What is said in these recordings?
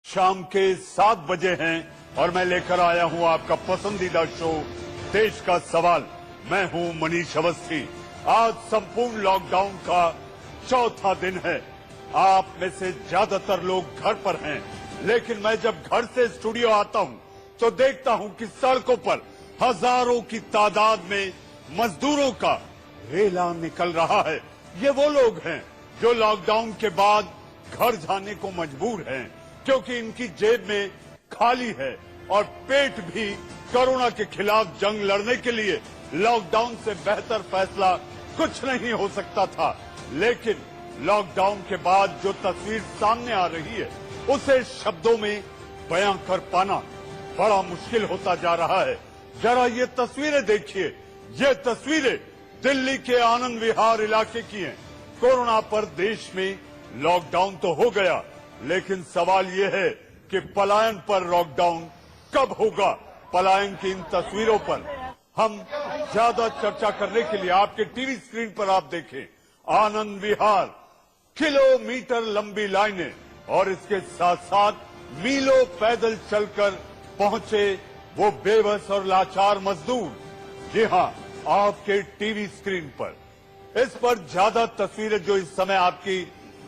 शाम के 7 बजे हैं और मैं लेकर आया हूं आपका पसंदीदा शो देश का सवाल। मैं हूं मनीष अवस्थी। आज संपूर्ण लॉकडाउन का चौथा दिन है। आप में से ज्यादातर लोग घर पर हैं, लेकिन मैं जब घर से स्टूडियो आता हूं तो देखता हूं कि सड़कों पर हजारों की तादाद में मजदूरों का रेला निकल रहा है। ये वो लोग हैं जो लॉकडाउन के बाद घर जाने को मजबूर हैं, क्योंकि इनकी जेब में खाली है और पेट भी। कोरोना के खिलाफ जंग लड़ने के लिए लॉकडाउन से बेहतर फैसला कुछ नहीं हो सकता था, लेकिन लॉकडाउन के बाद जो तस्वीर सामने आ रही है उसे शब्दों में बयां कर पाना बड़ा मुश्किल होता जा रहा है। जरा ये तस्वीरें देखिए। ये तस्वीरें दिल्ली के आनंद विहार इलाके की हैं। कोरोना पर देश में लॉकडाउन तो हो गया, लेकिन सवाल ये है कि पलायन पर लॉकडाउन कब होगा। पलायन की इन तस्वीरों पर हम ज्यादा चर्चा करने के लिए आपके टीवी स्क्रीन पर आप देखें आनंद विहार, किलोमीटर लंबी लाइनें और इसके साथ साथ मीलों पैदल चलकर पहुंचे वो बेबस और लाचार मजदूर। जी हां, आपके टीवी स्क्रीन पर इस पर ज्यादा तस्वीरें जो इस समय आपकी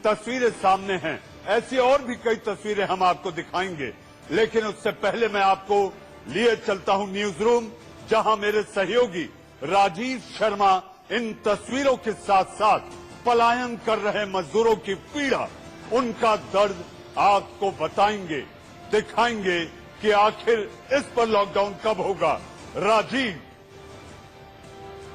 तस्वीरें सामने हैं, ऐसी और भी कई तस्वीरें हम आपको दिखाएंगे, लेकिन उससे पहले मैं आपको लिए चलता हूं न्यूज रूम, जहां मेरे सहयोगी राजीव शर्मा इन तस्वीरों के साथ साथ पलायन कर रहे मजदूरों की पीड़ा, उनका दर्द आपको बताएंगे, दिखाएंगे कि आखिर इस पर लॉकडाउन कब होगा। राजीव।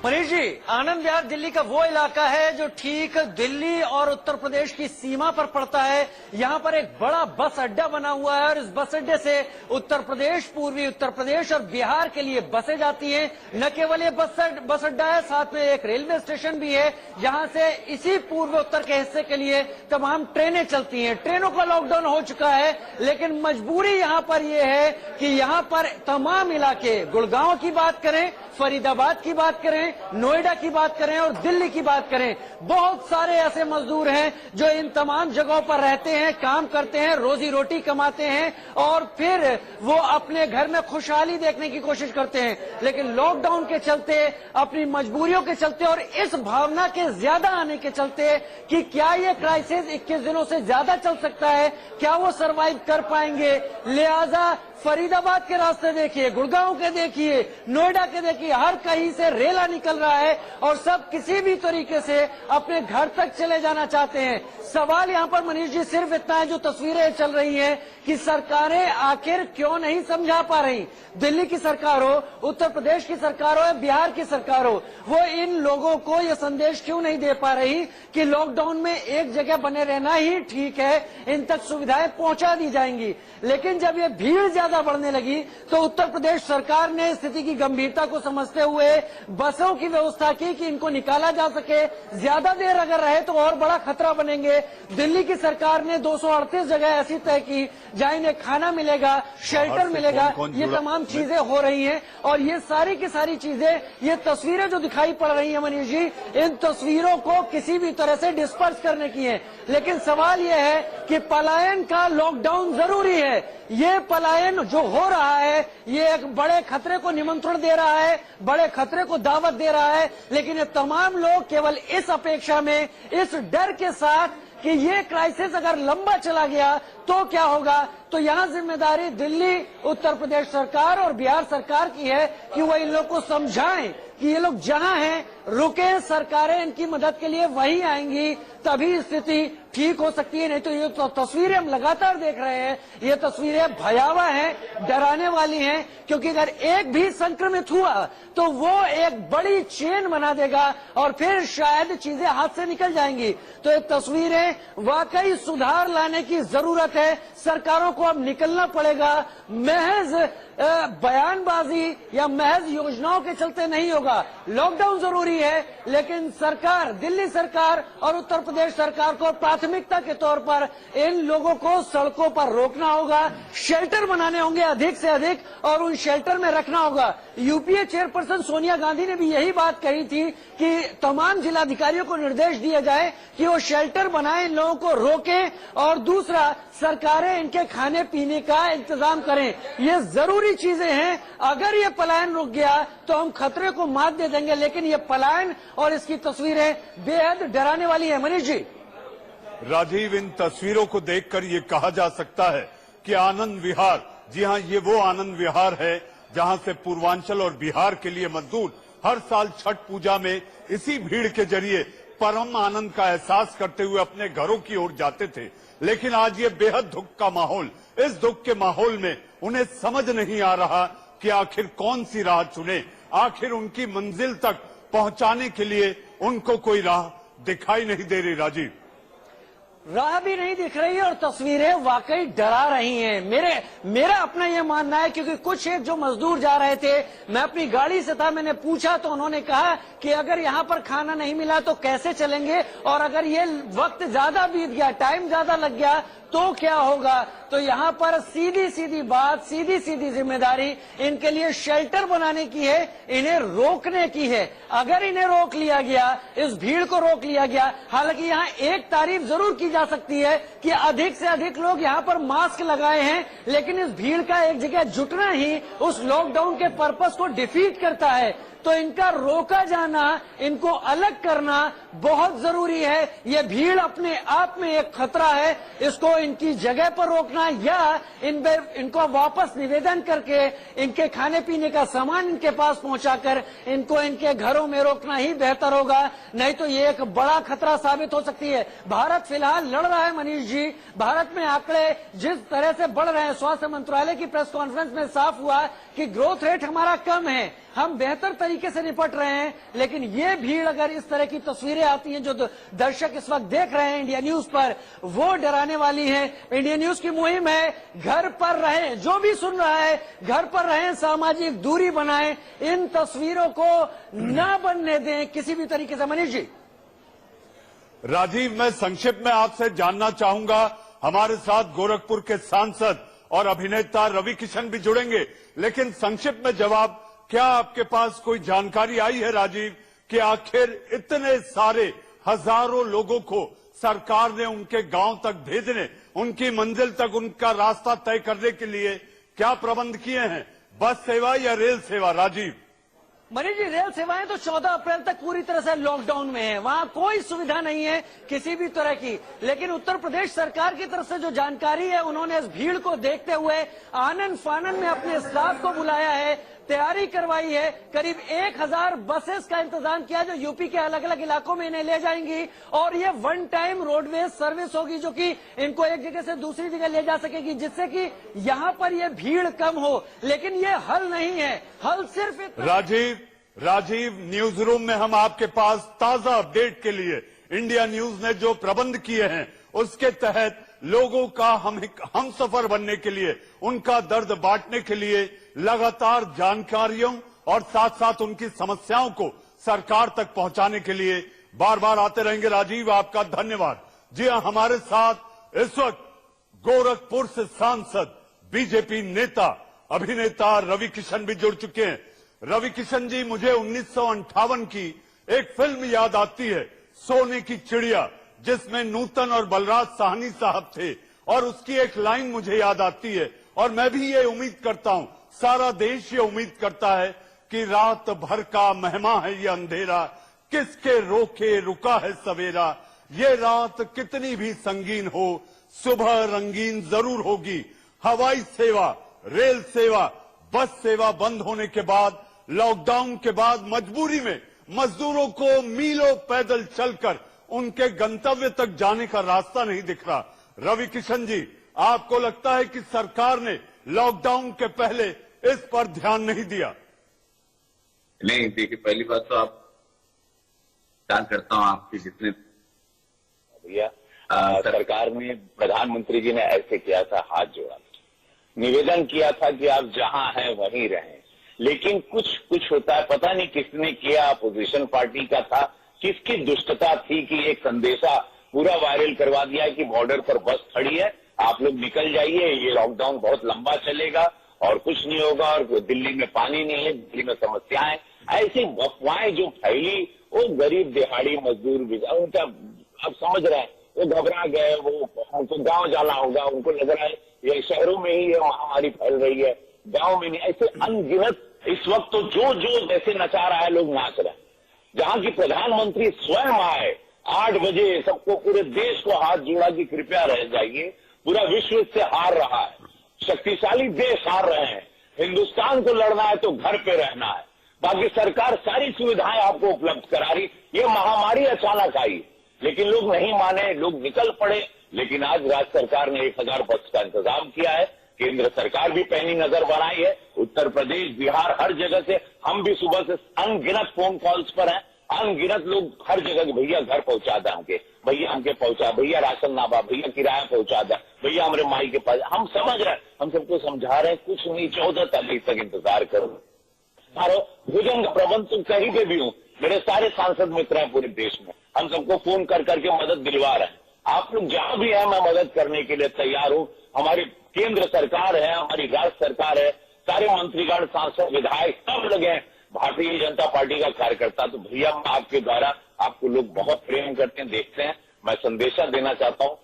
मनीष जी, आनंद विहार दिल्ली का वो इलाका है जो ठीक दिल्ली और उत्तर प्रदेश की सीमा पर पड़ता है। यहाँ पर एक बड़ा बस अड्डा बना हुआ है और इस बस अड्डे से उत्तर प्रदेश, पूर्वी उत्तर प्रदेश और बिहार के लिए बसें जाती हैं। न केवल ये बस अड्डा है, साथ में एक रेलवे स्टेशन भी है, जहाँ से इसी पूर्व उत्तर के हिस्से के लिए तमाम ट्रेनें चलती हैं। ट्रेनों का लॉकडाउन हो चुका है, लेकिन मजबूरी यहाँ पर यह है कि यहाँ पर तमाम इलाके, गुड़गांव की बात करें, फरीदाबाद की बात करें, नोएडा की बात करें और दिल्ली की बात करें, बहुत सारे ऐसे मजदूर हैं जो इन तमाम जगहों पर रहते हैं, काम करते हैं, रोजी रोटी कमाते हैं और फिर वो अपने घर में खुशहाली देखने की कोशिश करते हैं। लेकिन लॉकडाउन के चलते, अपनी मजबूरियों के चलते और इस भावना के ज्यादा आने के चलते कि क्या ये क्राइसिस 21 दिनों से ज्यादा चल सकता है, क्या वो सरवाइव कर पाएंगे, लिहाजा फरीदाबाद के रास्ते देखिए, गुड़गांव के देखिए, नोएडा के देखिए, हर कहीं से रेला निकल रहा है और सब किसी भी तरीके से अपने घर तक चले जाना चाहते हैं। सवाल यहाँ पर मनीष जी सिर्फ इतना है, जो तस्वीरें चल रही हैं कि सरकारें आखिर क्यों नहीं समझा पा रही। दिल्ली की सरकार हो, उत्तर प्रदेश की सरकार हो या बिहार की सरकार हो, वो इन लोगों को ये संदेश क्यों नहीं दे पा रही कि लॉकडाउन में एक जगह बने रहना ही ठीक है, इन तक सुविधाएं पहुंचा दी जाएंगी। लेकिन जब ये भीड़ ज्यादा बढ़ने लगी तो उत्तर प्रदेश सरकार ने स्थिति की गंभीरता को समझते हुए बसों की व्यवस्था की कि इनको निकाला जा सके। ज्यादा देर अगर रहे तो और बड़ा खतरा बनेंगे। दिल्ली की सरकार ने 238 जगह ऐसी तय की जहां इन्हें खाना मिलेगा, शेल्टर मिलेगा, ये तमाम चीजें हो रही हैं। और ये सारी की सारी चीजें, ये तस्वीरें जो दिखाई पड़ रही है मनीष जी, इन तस्वीरों को किसी भी तरह से डिस्पर्स करने की है। लेकिन सवाल यह है कि पलायन का लॉकडाउन जरूरी है। ये पलायन जो हो रहा है, ये एक बड़े खतरे को निमंत्रण दे रहा है, बड़े खतरे को दावत दे रहा है। लेकिन ये तमाम लोग केवल इस अपेक्षा में, इस डर के साथ कि ये क्राइसिस अगर लंबा चला गया तो क्या होगा, तो यहाँ जिम्मेदारी दिल्ली, उत्तर प्रदेश सरकार और बिहार सरकार की है कि वो इन लोग को समझाएं कि ये लोग जहां हैं रुके, सरकारें इनकी मदद के लिए वहीं आएंगी, तभी स्थिति ठीक हो सकती है। नहीं तो ये तो तस्वीरें हम लगातार देख रहे हैं, ये तस्वीरें भयावह हैं, डराने वाली हैं, क्योंकि अगर एक भी संक्रमित हुआ तो वो एक बड़ी चेन बना देगा और फिर शायद चीजें हाथ से निकल जाएंगी। तो ये तस्वीरें वाकई सुधार लाने की जरूरत है। सरकारों को अब निकलना पड़ेगा। महज बयानबाजी या महज योजनाओं के चलते नहीं होगा। लॉकडाउन जरूरी है, लेकिन सरकार, दिल्ली सरकार और उत्तर प्रदेश सरकार को प्राथमिकता के तौर पर इन लोगों को सड़कों पर रोकना होगा, शेल्टर बनाने होंगे अधिक से अधिक और उन शेल्टर में रखना होगा। यूपीए चेयरपर्सन सोनिया गांधी ने भी यही बात कही थी कि तमाम जिलाधिकारियों को निर्देश दिया जाए कि वो शेल्टर बनाएं, इन लोगों को रोकें, और दूसरा सरकारें इनके खाने पीने का इंतजाम करें। ये जरूरी चीजें हैं। अगर ये पलायन रुक गया तो हम खतरे को मात दे देंगे, लेकिन ये पलायन और इसकी तस्वीरें बेहद डराने वाली है। मनीष जी। राजीव, इन तस्वीरों को देखकर ये कहा जा सकता है कि आनंद विहार, जी हां, ये वो आनंद विहार है जहां से पूर्वांचल और बिहार के लिए मजदूर हर साल छठ पूजा में इसी भीड़ के जरिए परम आनंद का एहसास करते हुए अपने घरों की ओर जाते थे। लेकिन आज ये बेहद दुख का माहौल, इस दुख के माहौल में उन्हें समझ नहीं आ रहा कि आखिर कौन सी राह चुने, आखिर उनकी मंजिल तक पहुंचाने के लिए उनको कोई राह दिखाई नहीं दे रही। राजीव, राह भी नहीं दिख रही है और तस्वीरें वाकई डरा रही हैं। मेरा अपना ये मानना है, क्योंकि कुछ एक जो मजदूर जा रहे थे, मैं अपनी गाड़ी से था, मैंने पूछा तो उन्होंने कहा कि अगर यहाँ पर खाना नहीं मिला तो कैसे चलेंगे, और अगर ये वक्त ज्यादा बीत गया, टाइम ज्यादा लग गया तो क्या होगा। तो यहाँ पर सीधी सीधी बात, सीधी सीधी जिम्मेदारी इनके लिए शेल्टर बनाने की है, इन्हें रोकने की है। अगर इन्हें रोक लिया गया, इस भीड़ को रोक लिया गया, हालांकि यहाँ एक तारीफ जरूर की जा सकती है कि अधिक से अधिक लोग यहाँ पर मास्क लगाए हैं, लेकिन इस भीड़ का एक जगह जुटना ही उस लॉकडाउन के पर्पस को डिफीट करता है। तो इनका रोका जाना, इनको अलग करना बहुत जरूरी है। ये भीड़ अपने आप में एक खतरा है, इसको इनकी जगह पर रोकना या इनको वापस निवेदन करके इनके खाने पीने का सामान इनके पास पहुंचाकर इनको इनके घरों में रोकना ही बेहतर होगा, नहीं तो ये एक बड़ा खतरा साबित हो सकती है। भारत फिलहाल लड़ रहा है मनीष जी। भारत में आंकड़े जिस तरह से बढ़ रहे हैं, स्वास्थ्य मंत्रालय की प्रेस कॉन्फ्रेंस में साफ हुआ कि ग्रोथ रेट हमारा कम है, हम बेहतर तरीके से निपट रहे हैं। लेकिन ये भीड़, अगर इस तरह की तस्वीरें आती हैं जो दर्शक इस वक्त देख रहे हैं इंडिया न्यूज पर, वो डराने वाली है। इंडिया न्यूज की मुहिम है घर पर रहें, जो भी सुन रहा है घर पर रहें, सामाजिक दूरी बनाएं, इन तस्वीरों को न बनने दें किसी भी तरीके से। मनीष जी। राजीव, मैं संक्षिप्त में आपसे जानना चाहूंगा, हमारे साथ गोरखपुर के सांसद और अभिनेता रवि किशन भी जुड़ेंगे, लेकिन संक्षिप्त में जवाब, क्या आपके पास कोई जानकारी आई है राजीव कि आखिर इतने सारे हजारों लोगों को सरकार ने उनके गांव तक भेजने, उनकी मंजिल तक उनका रास्ता तय करने के लिए क्या प्रबंध किए हैं? बस सेवा या रेल सेवा? राजीव। मनीष जी, रेल सेवाएं तो 14 अप्रैल तक पूरी तरह से लॉकडाउन में है, वहां कोई सुविधा नहीं है किसी भी तरह की। लेकिन उत्तर प्रदेश सरकार की तरफ से जो जानकारी है, उन्होंने इस भीड़ को देखते हुए आनन फानन में अपने स्टाफ को बुलाया है, तैयारी करवाई है, करीब 1000 बसेस का इंतजाम किया जो यूपी के अलग अलग इलाकों में इन्हें ले जाएंगी, और ये वन टाइम रोडवेज सर्विस होगी जो कि इनको एक जगह से दूसरी जगह ले जा सकेगी, जिससे कि यहाँ पर ये भीड़ कम हो। लेकिन ये हल नहीं है, हल सिर्फ राजीव, न्यूज रूम में हम आपके पास ताजा अपडेट के लिए इंडिया न्यूज ने जो प्रबंध किए हैं उसके तहत लोगों का हम सफर बनने के लिए, उनका दर्द बांटने के लिए लगातार जानकारियों और साथ साथ उनकी समस्याओं को सरकार तक पहुंचाने के लिए बार बार आते रहेंगे। राजीव, आपका धन्यवाद। जी हां, हमारे साथ इस वक्त गोरखपुर से सांसद, बीजेपी नेता, अभिनेता रवि किशन भी जुड़ चुके हैं। रवि किशन जी, मुझे 1958 की एक फिल्म याद आती है, सोने की चिड़िया, जिसमें नूतन और बलराज साहनी साहब थे, और उसकी एक लाइन मुझे याद आती है, और मैं भी ये उम्मीद करता हूं, सारा देश ये उम्मीद करता है कि रात भर का मेहमा है ये अंधेरा, किसके रोके रुका है सवेरा। ये रात कितनी भी संगीन हो, सुबह रंगीन जरूर होगी। हवाई सेवा, रेल सेवा, बस सेवा बंद होने के बाद, लॉकडाउन के बाद मजबूरी में मजदूरों को मीलों पैदल चलकर उनके गंतव्य तक जाने का रास्ता नहीं दिख रहा। रवि किशन जी, आपको लगता है कि सरकार ने लॉकडाउन के पहले इस पर ध्यान नहीं दिया? नहीं, देखिए, पहली बात तो आप ध्यान करता हूं आपके जितने भैया, सरकार ने, प्रधानमंत्री जी ने ऐसे किया था, हाथ जोड़ा, निवेदन किया था कि आप जहां हैं वहीं रहें। लेकिन कुछ होता है, पता नहीं किसने किया, अपोजिशन पार्टी का था, किसकी दुष्टता थी कि एक संदेशा पूरा वायरल करवा दिया कि बॉर्डर पर बस खड़ी है, आप लोग निकल जाइए, ये लॉकडाउन बहुत लंबा चलेगा और कुछ नहीं होगा और दिल्ली में पानी नहीं है, दिल्ली में समस्याएं, ऐसी अफवाहें जो फैली वो गरीब दिहाड़ी मजदूर उनका अब समझ रहे हैं, वो घबरा गए, वो उनको गांव जाना होगा, उनको लग रहा है ये शहरों में ही ये महामारी फैल रही है, गांव में नहीं। ऐसे अनगिनत इस वक्त तो जो जैसे नचा रहा है लोग नाच रहे हैं। जहां की प्रधानमंत्री स्वयं आए 8 बजे सबको पूरे देश को हाथ जोड़ा कि कृपया रह जाइए, पूरा विश्व से हार रहा है, शक्तिशाली देश हार रहे हैं, हिंदुस्तान को लड़ना है तो घर पे रहना है, बाकी सरकार सारी सुविधाएं आपको उपलब्ध करा रही। ये महामारी अचानक आई लेकिन लोग नहीं माने, लोग निकल पड़े। लेकिन आज राज्य सरकार ने 1000 बस का इंतजाम किया है, केंद्र सरकार भी पैनी नजर बनाई है, उत्तर प्रदेश बिहार हर जगह से, हम भी सुबह से अनगिनत फोन कॉल्स पर हैं, अनगिनत लोग हर जगह के भैया घर पहुंचा दे हमके, भैया हमके पहुंचा, भैया राशन नाबा, भैया किराया पहुंचा दे, भैया हमारे माई के पास। हम समझ रहे हैं, हम सबको समझा रहे हैं, कुछ नहीं 14 तारीख तक इंतजार करो। भोजन का प्रबंध तो कहीं पे भी हूं, मेरे सारे सांसद मित्र हैं पूरे देश में, हम सबको फोन कर करके मदद दिलवा रहे हैं। आप लोग जहां भी है मैं मदद करने के लिए तैयार हूं। हमारी केंद्र सरकार है, हमारी राज्य सरकार है, सारे मंत्रीगण, सांसद, विधायक सब लगे हैं, भारतीय जनता पार्टी का कार्यकर्ता। तो भैया आपके द्वारा आपको लोग बहुत प्रेम करते हैं, देखते हैं। मैं संदेशा देना चाहता हूं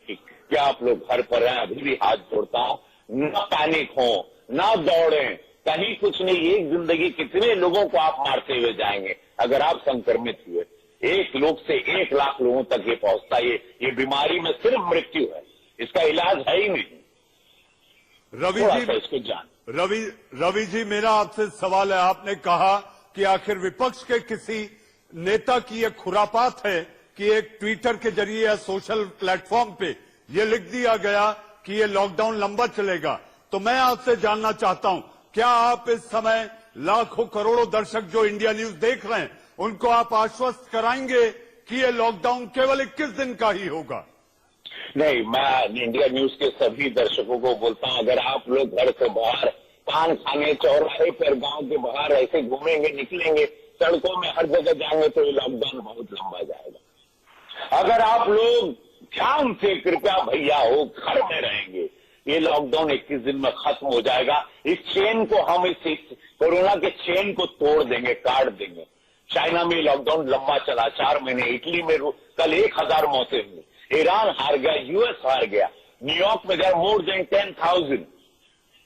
कि क्या आप लोग घर पर हैं, अभी भी हाथ जोड़ता हूं, न पैनिक हो, न दौड़ें, कहीं कुछ नहीं। एक जिंदगी कितने लोगों को आप मारते हुए जाएंगे अगर आप संक्रमित हुए। 1 लोग से 1 लाख लोगों तक ये पहुंचता है। ये बीमारी में सिर्फ मृत्यु है, इसका इलाज है ही नहीं। रवि जी मेरा आपसे सवाल है, आपने कहा कि आखिर विपक्ष के किसी नेता की यह खुरापात है कि एक ट्विटर के जरिए या सोशल प्लेटफॉर्म पे ये लिख दिया गया कि ये लॉकडाउन लंबा चलेगा। तो मैं आपसे जानना चाहता हूं, क्या आप इस समय लाखों करोड़ों दर्शक जो इंडिया न्यूज देख रहे हैं उनको आप आश्वस्त कराएंगे कि ये लॉकडाउन केवल 21 दिन का ही होगा? नहीं, मैं इंडिया न्यूज के सभी दर्शकों को बोलता हूं, अगर आप लोग घर से बाहर पान खाने, चौराहे पर, गांव के बाहर ऐसे घूमेंगे, निकलेंगे, सड़कों में हर जगह जाएंगे तो ये लॉकडाउन बहुत लंबा जाएगा। अगर आप लोग ध्यान से कृपया भैया हो घर में रहेंगे, ये लॉकडाउन 21 दिन में खत्म हो जाएगा। इस चेन को हम इस कोरोना के चेन को तोड़ देंगे, काट देंगे। चाइना में लॉकडाउन लंबा चला 4 महीने, इटली में कल 1000 मौतें हुई, ईरान हार गया, यूएस हार गया, न्यूयॉर्क में there more than 10,000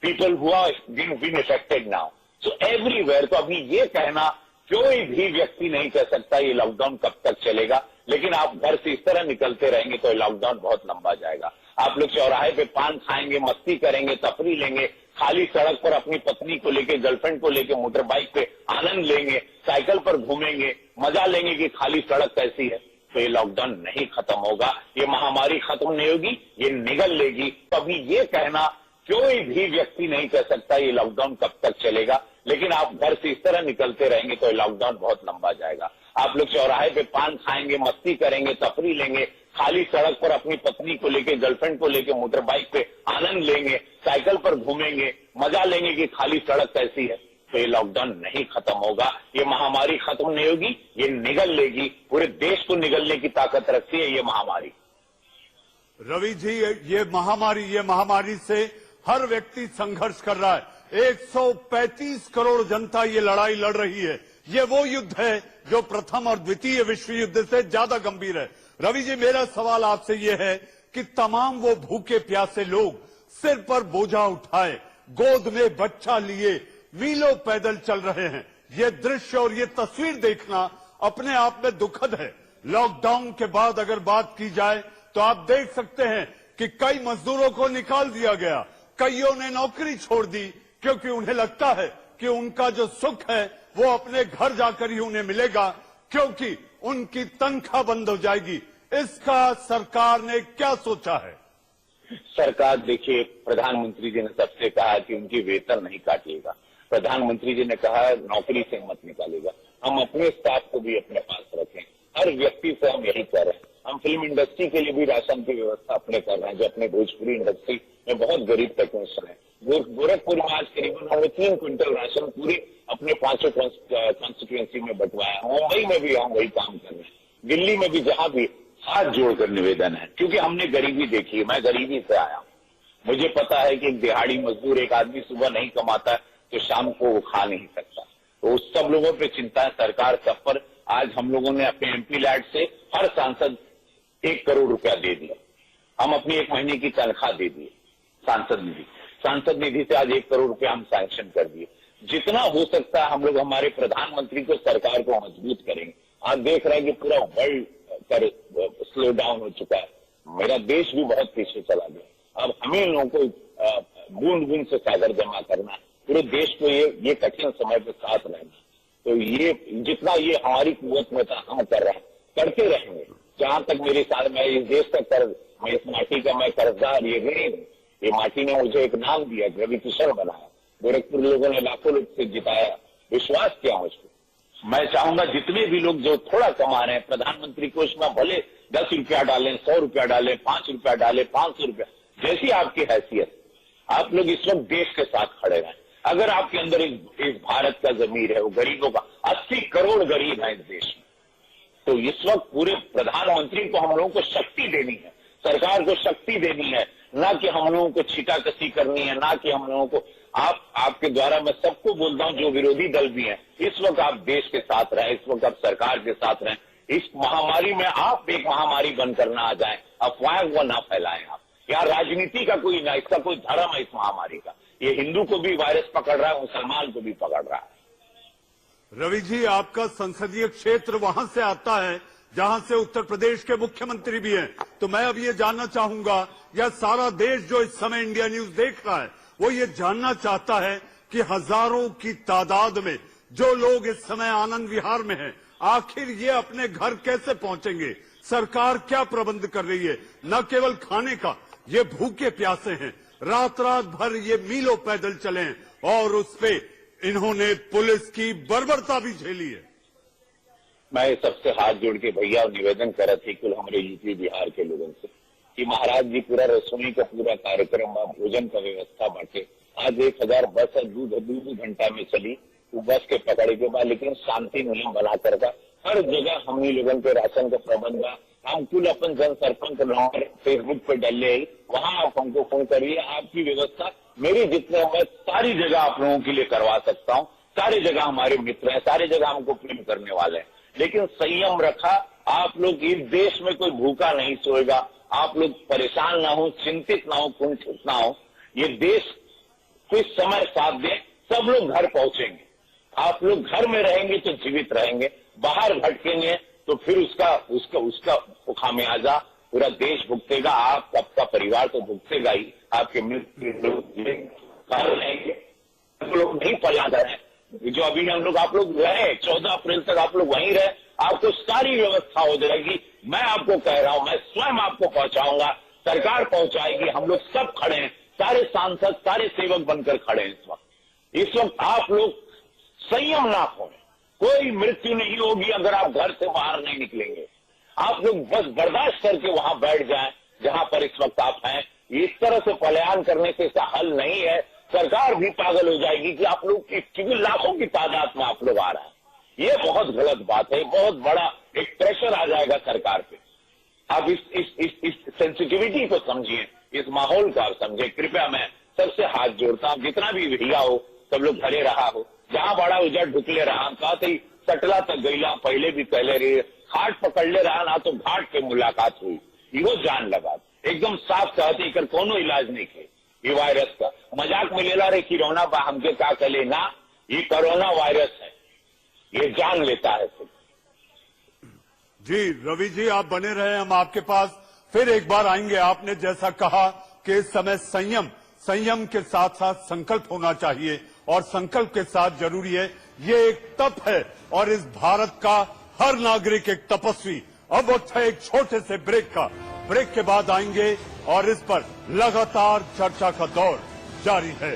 people who are been affected now. So everywhere. तो अभी ये कहना कोई भी व्यक्ति नहीं कह सकता ये लॉकडाउन कब तक चलेगा, लेकिन आप घर से इस तरह निकलते रहेंगे तो लॉकडाउन बहुत लंबा जाएगा। आप लोग चौराहे पे पान खाएंगे, मस्ती करेंगे, तफरी लेंगे, खाली सड़क पर अपनी पत्नी को लेके, गर्लफ्रेंड को लेके मोटर बाइक पे आनंद लेंगे, साइकिल पर घूमेंगे, मजा लेंगे कि खाली सड़क कैसी है, तो ये लॉकडाउन नहीं खत्म होगा, ये महामारी खत्म नहीं होगी, ये निगल लेगी। तो अभी ये कहना कोई भी व्यक्ति नहीं कह सकता ये लॉकडाउन कब तक चलेगा, लेकिन आप घर से इस तरह निकलते रहेंगे तो लॉकडाउन बहुत लंबा जाएगा। आप लोग चौराहे पे पान खाएंगे, मस्ती करेंगे, तफरी लेंगे, खाली सड़क पर अपनी पत्नी को लेके, गर्लफ्रेंड को लेके मोटर बाइक पे आनंद लेंगे, साइकिल पर घूमेंगे, मजा लेंगे कि खाली सड़क कैसी है, तो ये लॉकडाउन नहीं खत्म होगा, ये महामारी खत्म नहीं होगी, ये निगल लेगी। पूरे देश को निगलने की ताकत रखती है ये महामारी। रवि जी, ये महामारी से हर व्यक्ति संघर्ष कर रहा है। 135 करोड़ जनता ये लड़ाई लड़ रही है। ये वो युद्ध है जो प्रथम और द्वितीय विश्व युद्ध से ज्यादा गंभीर है। रवि जी, मेरा सवाल आपसे ये है कि तमाम वो भूखे प्यासे लोग सिर पर बोझा उठाए, गोद में बच्चा लिए, मीलों पैदल चल रहे हैं। ये दृश्य और ये तस्वीर देखना अपने आप में दुखद है। लॉकडाउन के बाद अगर बात की जाए तो आप देख सकते हैं कि कई मजदूरों को निकाल दिया गया, कईयों ने नौकरी छोड़ दी, क्योंकि उन्हें लगता है कि उनका जो सुख है वो अपने घर जाकर ही उन्हें मिलेगा, क्योंकि उनकी तनख्वाह बंद हो जाएगी। इसका सरकार ने क्या सोचा है? सरकार, देखिए, प्रधानमंत्री जी ने सबसे कहा कि उनकी वेतन नहीं काटिएगा। प्रधानमंत्री जी ने कहा नौकरी से मत निकालेगा। हम अपने स्टाफ को भी अपने पास रखें, हर व्यक्ति से हम यही कर रहे हैं। हम फिल्म इंडस्ट्री के लिए भी राशन की व्यवस्था अपने कर रहे हैं, जो अपने भोजपुरी इंडस्ट्री में बहुत गरीब टेक्नीशियन है। गोरखपुर में आज करीबन हमने 3 क्विंटल राशन पूरी अपने 5 कॉन्स्टिट्यूएंसी में बंटवाया। मुंबई में भी हम वही काम कर रहे हैं, दिल्ली में भी, जहां भी हाथ जोड़कर निवेदन है, क्योंकि हमने गरीबी देखी है, मैं गरीबी से आया। मुझे पता है कि एक दिहाड़ी मजदूर, एक आदमी सुबह नहीं कमाता तो शाम को वो खा नहीं सकता। तो उस सब लोगों पे चिंता है सरकार सब पर। आज हम लोगों ने अपने एमपी लैड से हर सांसद 1 करोड़ रुपया दे दिया। हम अपनी 1 महीने की तनख्वाह दे दिए सांसद निधि से आज 1 करोड़ रुपया हम सैंक्शन कर दिए। जितना हो सकता है हम लोग हमारे प्रधानमंत्री को, सरकार को मजबूत करेंगे। आप देख रहे हैं कि पूरा वर्ल्ड कर स्लो डाउन हो चुका है, मेरा देश भी बहुत पीछे चला गया। अब हमें लोगों को बूंद बूंद से सागर जमा करना है, पूरे देश को ये कठिन समय पे साथ रहना। तो ये जितना ये हमारी कुव्वत में था हम कर रहे हैं, करते रहेंगे। जहां तक मेरे साथ, मैं इस देश का कर्ज, मैं इस माटी का मैं कर्जदार, ये ऋणी हूं। ये माटी ने मुझे एक नाम दिया, रवि किशन बनाया, गोरखपुर लोगों ने लाखों लोग से जिताया, विश्वास किया मुझको। मैं चाहूंगा जितने भी लोग जो थोड़ा कमा रहे हैं, प्रधानमंत्री कोष में भले 10 रुपया डालें, 100 रुपया डालें, 5 रुपया डालें, 500 रुपया, जैसी आपकी हैसियत, आप लोग इस वक्त देश के साथ खड़े रहें। अगर आपके अंदर इस भारत का जमीर है, वो गरीबों का 80 करोड़ गरीब है इस देश में, तो इस वक्त पूरे प्रधानमंत्री को हम लोगों को शक्ति देनी है, सरकार को शक्ति देनी है, ना कि हम लोगों को छीटाकसी करनी है, ना कि हम लोगों को आपके द्वारा मैं सबको बोलता हूं जो विरोधी दल भी हैं, इस वक्त आप देश के साथ रहें, इस वक्त आप सरकार के साथ रहें। इस महामारी में आप एक महामारी बनकर ना आ जाएं, अफवाहें वो ना फैलाएं। आप यहाँ राजनीति का कोई ना, इसका कोई धर्म है इस महामारी का। ये हिंदू को भी वायरस पकड़ रहा है, मुसलमान को भी पकड़ रहा है। रवि जी, आपका संसदीय क्षेत्र वहां से आता है जहां से उत्तर प्रदेश के मुख्यमंत्री भी हैं, तो मैं अब ये जानना चाहूंगा, या सारा देश जो इस समय इंडिया न्यूज देख रहा है वो ये जानना चाहता है कि हजारों की तादाद में जो लोग इस समय आनंद विहार में हैं, आखिर ये अपने घर कैसे पहुंचेंगे? सरकार क्या प्रबंध कर रही है? न केवल खाने का, ये भूखे प्यासे हैं, रात रात भर ये मीलों पैदल चले हैं और उस पे इन्होंने पुलिस की बर्बरता भी झेली है। मैं सबसे हाथ जोड़ के भैया निवेदन कर रहे थे कुल हमारे यूपी बिहार के लोगों से कि महाराज जी पूरा रसोई का पूरा कार्यक्रम, भोजन का व्यवस्था बांटे। आज 1000 बस दो घंटा में चली, वो बस के पकड़े के बाद, लेकिन शांति नियम बना कर हर जगह हमने लोगों के राशन का प्रबंध, हम कुल अपन जन सरपंच नंबर फेसबुक पे डाले, वहां आप हमको फोन करिए, आपकी व्यवस्था मेरी जितने मैं सारी जगह आप लोगों के लिए करवा सकता हूँ। सारी जगह हमारे मित्र हैं, सारी जगह हमको प्रेम करने वाले हैं, लेकिन संयम रखा। आप लोग इस देश में कोई भूखा नहीं सोएगा, आप लोग परेशान ना हो, चिंतित ना हो, कुंठित ना हो। ये देश कुछ समय साथ दे, सब लोग घर पहुंचेंगे। आप लोग घर में रहेंगे तो जीवित रहेंगे, बाहर भटकेंगे तो फिर उसका खामियाजा पूरा देश भुगतेगा। आपका परिवार तो भुगतेगा ही, आपके मित्र रहेंगे, लोग नहीं पला रहे जो अभी हम लोग, आप लोग रहे 14 अप्रैल तक आप लोग वहीं रहे, आपको सारी व्यवस्था हो जाएगी। मैं आपको कह रहा हूं, मैं स्वयं आपको पहुंचाऊंगा, सरकार पहुंचाएगी, हम लोग सब खड़े हैं, सारे सांसद, सारे सेवक बनकर खड़े हैं इस वक्त आप लोग संयम ना खोएं, कोई मृत्यु नहीं होगी अगर आप घर से बाहर नहीं निकलेंगे। आप लोग बस बर्दाश्त करके वहां बैठ जाएं जहां पर इस वक्त आप हैं। इस तरह से पलायन करने से इसका हल नहीं है। सरकार भी पागल हो जाएगी कि आप लोग क्योंकि लाखों की तादाद में आप लोग आ रहे हैं, ये बहुत गलत बात है, बहुत बड़ा एक प्रेशर आ जाएगा सरकार पे। आप इस सेंसिटिविटी को समझिए, इस माहौल को आप समझिए। कृपया मैं सबसे हाथ जोड़ता हूं, जितना भी भैया हो सब लोग घरे रहा हो, जहां बड़ा उजड़ ढुकले रहा, कहते ही सटला तक गईला, पहले भी कहले रही, घाट पकड़ ले रहा ना तो घाट पे मुलाकात हुई, इहो जान लगा। एकदम साफ कहते कर कोनो इलाज नहीं थे ये वायरस का। मजाक में लेला रे कोरोना बा, हमके का कले ना, ये कोरोना वायरस है, ये जान लेता है सिर्फ। जी रवि जी, आप बने रहे, हम आपके पास फिर एक बार आएंगे। आपने जैसा कहा कि इस समय संयम के साथ साथ संकल्प होना चाहिए, और संकल्प के साथ जरूरी है, ये एक तप है और इस भारत का हर नागरिक एक तपस्वी। अब वक्त है एक छोटे से ब्रेक का, ब्रेक के बाद आएंगे और इस पर लगातार चर्चा का दौर जारी है।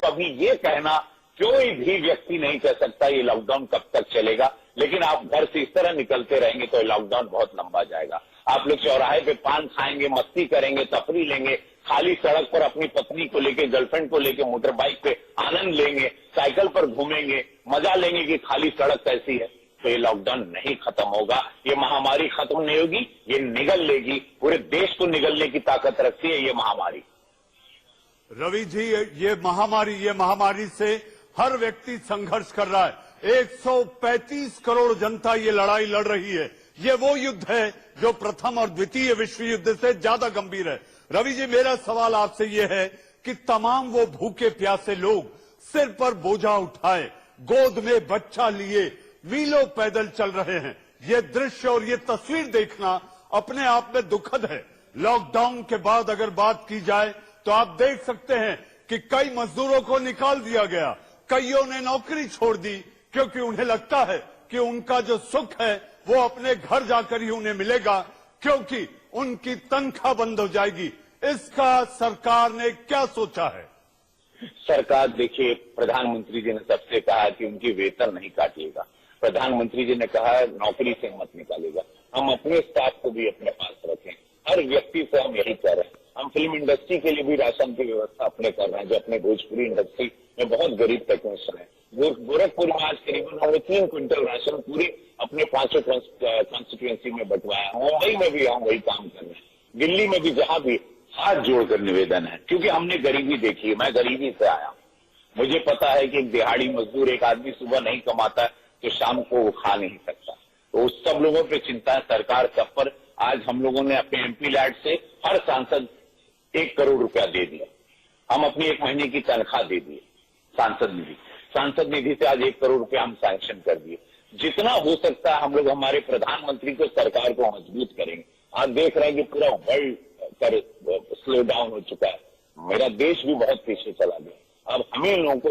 अभी ये कहना कोई भी व्यक्ति नहीं कह सकता ये लॉकडाउन कब तक चलेगा, लेकिन आप घर से इस तरह निकलते रहेंगे तो लॉकडाउन बहुत लंबा जाएगा। आप लोग चौराहे पे पान खाएंगे, मस्ती करेंगे, तफरी लेंगे, खाली सड़क पर अपनी पत्नी को लेके, गर्लफ्रेंड को लेके मोटर बाइक पे आनंद लेंगे, साइकिल पर घूमेंगे, मजा लेंगे कि खाली सड़क कैसी है। तो ये लॉकडाउन नहीं खत्म होगा, ये महामारी खत्म नहीं होगी, ये निगल लेगी, पूरे देश को निगलने की ताकत रखती है ये महामारी। रवि जी, ये महामारी से हर व्यक्ति संघर्ष कर रहा है। 135 करोड़ जनता ये लड़ाई लड़ रही है। ये वो युद्ध है जो प्रथम और द्वितीय विश्व युद्ध से ज्यादा गंभीर है। रवि जी, मेरा सवाल आपसे ये है कि तमाम वो भूखे प्यासे लोग सिर पर बोझा उठाए, गोद में बच्चा लिए मीलों पैदल चल रहे हैं। ये दृश्य और ये तस्वीर देखना अपने आप में दुखद है। लॉकडाउन के बाद अगर बात की जाए तो आप देख सकते हैं कि कई मजदूरों को निकाल दिया गया, कईयों ने नौकरी छोड़ दी, क्योंकि उन्हें लगता है कि उनका जो सुख है वो अपने घर जाकर ही उन्हें मिलेगा, क्योंकि उनकी तनख्वाह बंद हो जाएगी। इसका सरकार ने क्या सोचा है? सरकार, देखिए, प्रधानमंत्री जी ने सबसे कहा कि उनकी वेतन नहीं काटिएगा। प्रधानमंत्री जी ने कहा नौकरी से मत निकालेगा। हम अपने स्टाफ को भी अपने पास रखें। हर व्यक्ति से हम यही कर रहे हैं। हम फिल्म इंडस्ट्री के लिए भी राशन की व्यवस्था अपने कर रहे हैं, जो अपने भोजपुरी इंडस्ट्री में बहुत गरीब टेक्नीशियन है। गोरखपुर में आज करीबन हमने 3 क्विंटल राशन पूरे अपने 5 कॉन्स्टिट्यूएंसी में बंटवाया। मुंबई में भी हम वही काम कर रहे हैं, दिल्ली में भी, जहां भी हाथ जोड़कर निवेदन है, क्योंकि हमने गरीबी देखी है। मैं गरीबी से आया, मुझे पता है कि एक दिहाड़ी मजदूर, एक आदमी सुबह नहीं कमाता है तो शाम को वो खा नहीं सकता। तो उस सब लोगों पे चिंता है सरकार सब पर। आज हम लोगों ने अपने एमपी लैड से हर सांसद 1 करोड़ रुपया दे दिया। हम अपनी 1 महीने की तनख्वाह दे दिए। सांसद निधि से आज 1 करोड़ रुपया हम सैंक्शन कर दिए। जितना हो सकता है हम लोग हमारे प्रधानमंत्री को, सरकार को मजबूत करेंगे। आज देख रहे हैं कि पूरा वर्ल्ड कर स्लो डाउन हो चुका है। मेरा देश भी बहुत पीछे चला गया। अब हमें लोगों को